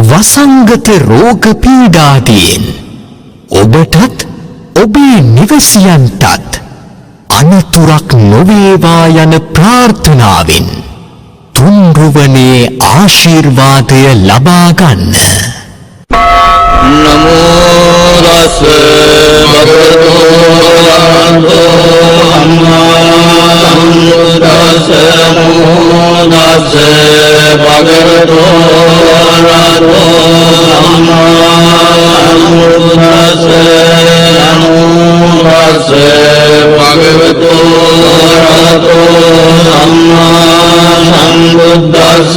වසංගත රෝග පීඩාදීන් ඔබටත් ඔබේ නිවසියන්ටත් අනතුරක් නොවේවා යන ප්‍රාර්ථනාවෙන් තුන්රුවනේ ආශිර්වාදය ලබා ගන්න. නමෝ තස් භගවතු වරහතෝ සම්මා සම්බුද්දස්ස නමෝ තස් භගවතු වරහතෝ සම්මා සම්බුද්දස්ස නමෝ තස් භගවතු වරහතෝ සම්මා සම්බුද්දස්ස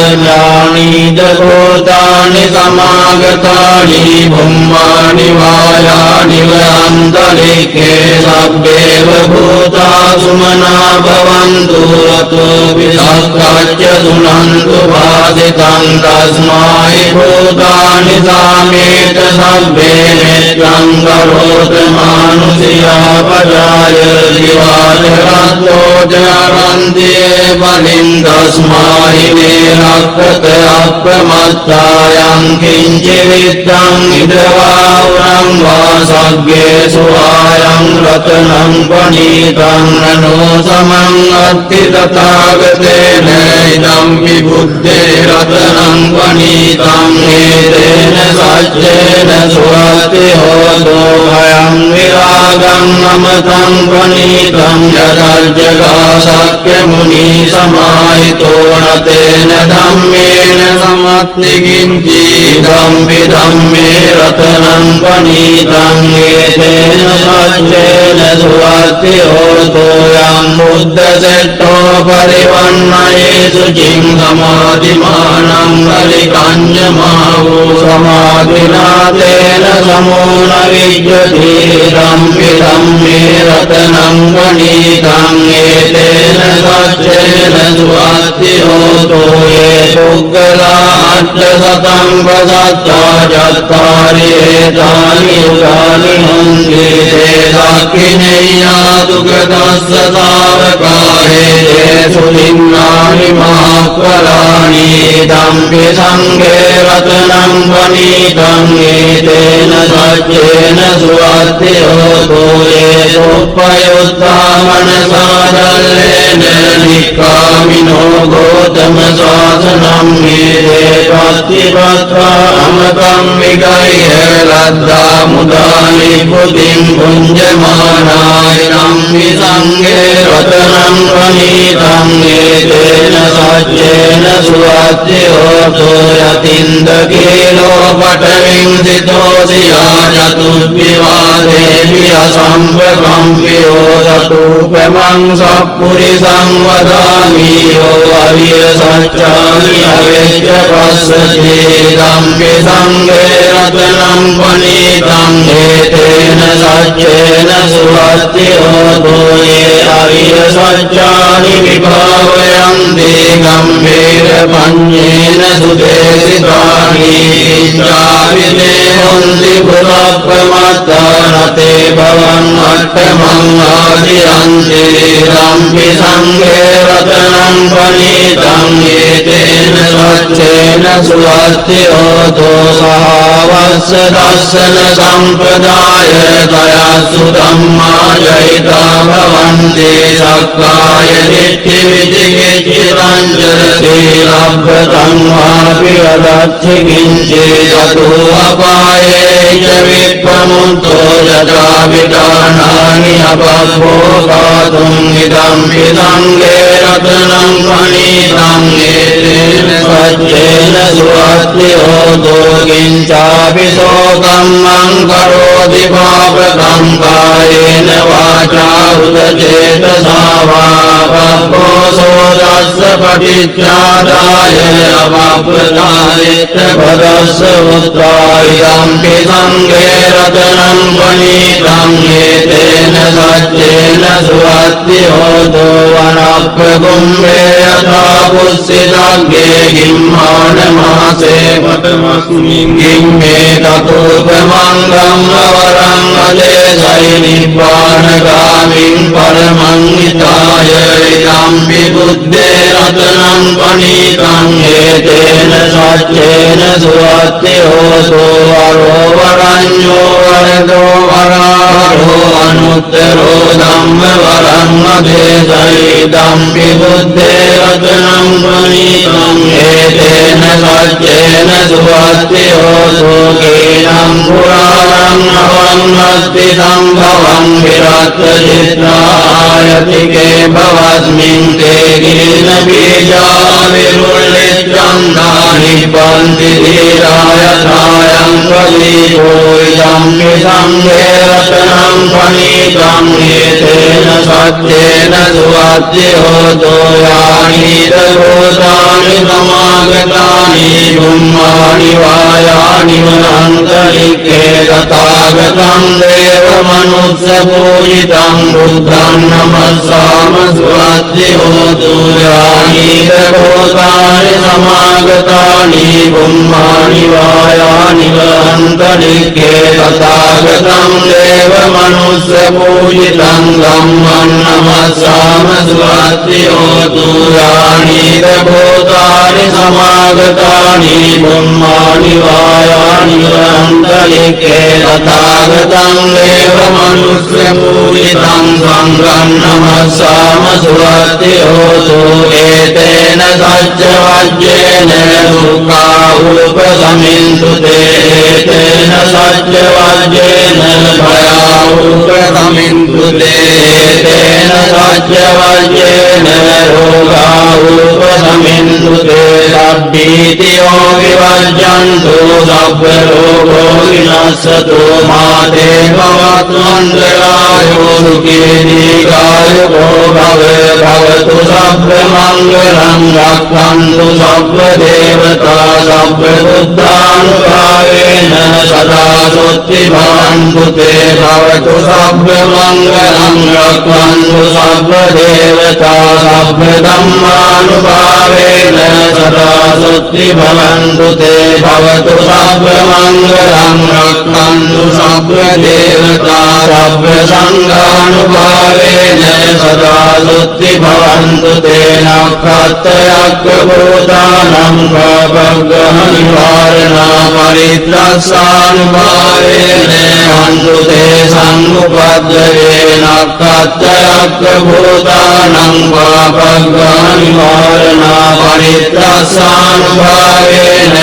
ඥානීද භූතානි සමාගතානි බුම්මානි වායානි වන්තරිකේ සබ්බේව භූතා සුමනා භවන්තු අතෝ විසක්ඛච්ච සුනන්තු වාදිතං තස්මායි භූතානි සාමේත සබ්බේ නිත්‍යං කරෝත මානුසියා පජාය දිවාදරත්තෝ ජරන්තියේ බලින් තස්මායි වේරක්ඛත අප්‍රමත්තායං කිංචි විත්තං ඉදවා උරං වාසග්ගේ සුආයං රතනං පනීතං නනෝ සමං අත්ති තථාගතේන ඉදම් විබුද්ධේ රතනං පනීතං හේතේන සච්චේන සුවති හෝතෝ භයං විරාගං අමතං පනීතං යදර්ජගා සක්්‍ය මුනි සමාහිතෝ නතේන ධම්මේන සමත්තිකින්චි ධම්පි ධම්මේ රතනං පනීතං හේතේන සච්චේන සුවති හෝතෝ යං බුද්ධ සෙට්ඨෝ පරිවන්නයේසු චිං සමාධිමානං කලිකඤ්ඤමාවෝ සමාධිනාතේන සමෝන විජ්ජති ධම්පි ධම්මේ රතනං පනීතං හේතේන සච්චේන සුවති හෝතෝ යේ පුග්ගලා අට්ඨසතං පසත්තා චත්තාරි ඒතානි යුගානි හොන්ති තේ දක්ඛිනේයා දුගතස්ස තාවකාහේ තේසු ලින්නානි මහක්ඛලානි ධම්පි සංඝේ රතනං පනීතං හේතේන සච්චේන සුවති හෝතෝ යේ සුප්පයුත්තා මනසාදල්ලේන නික්ඛාමිනෝ ගෝතම ශාසනං මේ පත්තිපත්වා අමකම් විගය ලද්දා මුදානි පුදින් පුඤ්ජමානාය නම්මි සංඝේ රතනං පනීතං හේතේන සච්චේන සුවති හෝතෝ යතින්ද කීලෝ පඨවින් සිතෝසියා චතුප්පිවාදේවි අසම්පකම්පියෝ සතුපමං සප්පුරිසං වදාමි යෝ අවිය සච්චානි අවෙච්ච පස්සති ධම්පි සංඝේ රතනං පනීතං හේතේන සච්චේන සුවති හෝතෝ යේ අවිය සච්චානි විභාවයන්ති ගම්භීර පඤ්ඤේන සුදේසිතානි චාවිනේ හොන්ති පුරප්පමත්තා නතේ භවං අට්ඨමං ආදියන්ති ධම්පි සංඝේ රතනං පනීතං හේතේන සච්චේන සුවති හෝතෝ සහවස්ස දස්සන සම්පදාය තයස්සු ධම්මා ජයිතා භවන්ති සක්කාය දිට්ඨි විචිකිච්ඡ රංජරති ලබ්බතං වාපි අදච්චි කිංචි සතෝ අපායේ ච විප්පමුත්තෝ යදා විදානානි අපබ්බෝ පාතුං ඉදම්පි සංඝේ රතනං පනීතං හේතේන සච්චේන සුවති හෝතෝ කිංචාපි සෝකම්මං කරෝති පාපකං කායේන වාචා උදචේතසා වා පබ්බෝ සෝදස්ස පටිච්චාදාය අපප්පදායේත පදස්ස උත්තායම්පි සංඝේ රතනං පනීතං හේතේන සච්චේන සුවති හෝතෝ වනප්පගුම්මේ යථා පුස්සිතග්ගේ ගිම්මාන මාසේ පතමස්මින් ගිම්මේ තතෝපමං ධම්මවරං දේශයි නිබ්බානගාමින් පරමං හිතාය ඉදම්පි බුද්දේ රතනං පණීතං හේතේන සච්චේන සුවත්ති හෝසෝ වරෝ වරඤ්ඤෝ වරදෝ වරාරෝ අනුත්තරෝ ධම්ම වරං අදේශයි ඉදම්පි බුද්දේ රතනං පණීතං හේතේන සච්චේන සුවත්ති හෝසෝ කේනං පුරාණං අවං සම්භවං විරත් චිත්තායතිකේ භවස්මින් තේ ගින බීජා විරුල්ලිච්ඡන්දානි පන්ති ධීරාය ඡායං වදීකෝ යම්පි සංඝේ රතනං පණීතං හේතේන සච්චේන සුවත්ති හෝතෝ යානිද භූතානි සමාගතානි බුම්මානි වායානි වනන්තරික්ඛේ තථාගතං දේව මනුස්ස පූජිතං බුද්ධං නමස්සාම සුවත්ති හෝතු යානිද භූතානි සමාගතානි බුම්මානි වායානි වනන්තරික්ඛේ තථාගතං දේව මනුස්ස පූජිතං ධම්මං නමස්සාම සුවත්ති හෝතු යානිද භූතානි සමාගතානි බුම්මානි වායානි වනන්තරික්ඛේ තථාගතං දේව මනුස්ස පූජිතං සංඝං නමස්සාම සුවත්ති හෝතු ඒතේන සච්ච වජ්ජේන දුක්ඛා උපසමින්තු තේ ඒතේන සච්ච වජ්ජේන භයා උපසමින්තු තේ ඒතේන සච්ච වජ්ජේන රෝගා උපසමින්තු තේ සබ්බීතියෝ විවජ්ජන්තු සබ්බ රෝගෝ විනස්සතු මාතේ භවත්වන්දරායෝ සුඛී දීඝායුකෝ භවතු සබ්බ මංගලං රක්ඛන්තු සබ්බ දේවතා සබ්බ බුද්ධානුභාවේන සදා සොත්ති භවන්තු තේ භවතු සබ්බ මංගලං රක්ඛන්තු සබ්බ දේවතා සබ්බ ධම්මානුභාවේන සදා සොත්ති භවන්තු තේ භවතු සබ්බ මංගලං රක්ඛන්තු සබ්බ දේවතා සබ්බ සංඝානුභාවේන සදා සොත්ති භවන්තු තේ නක්ඛත්තයක්ඛ භූතානං භවග්ගහ නිවාරණා පරිත්‍රස්සානුභාවේන හන්තු තේ සංඋපද්දවේ නක්ඛත්තයක්ඛ භූතානං භවග්ගහ නිවාරණා පරිත්‍රස්සානුභාවේන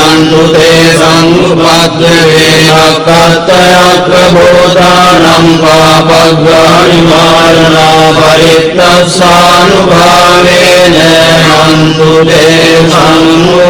හන්තු තේ සංඋපද්දවේ නක්ඛත්තයක්ඛ භූතානං භවග්ගහ නිවාරණා පරිත්‍රස්සානුභාවේන හන්තු තේ සංඋපද්දවේ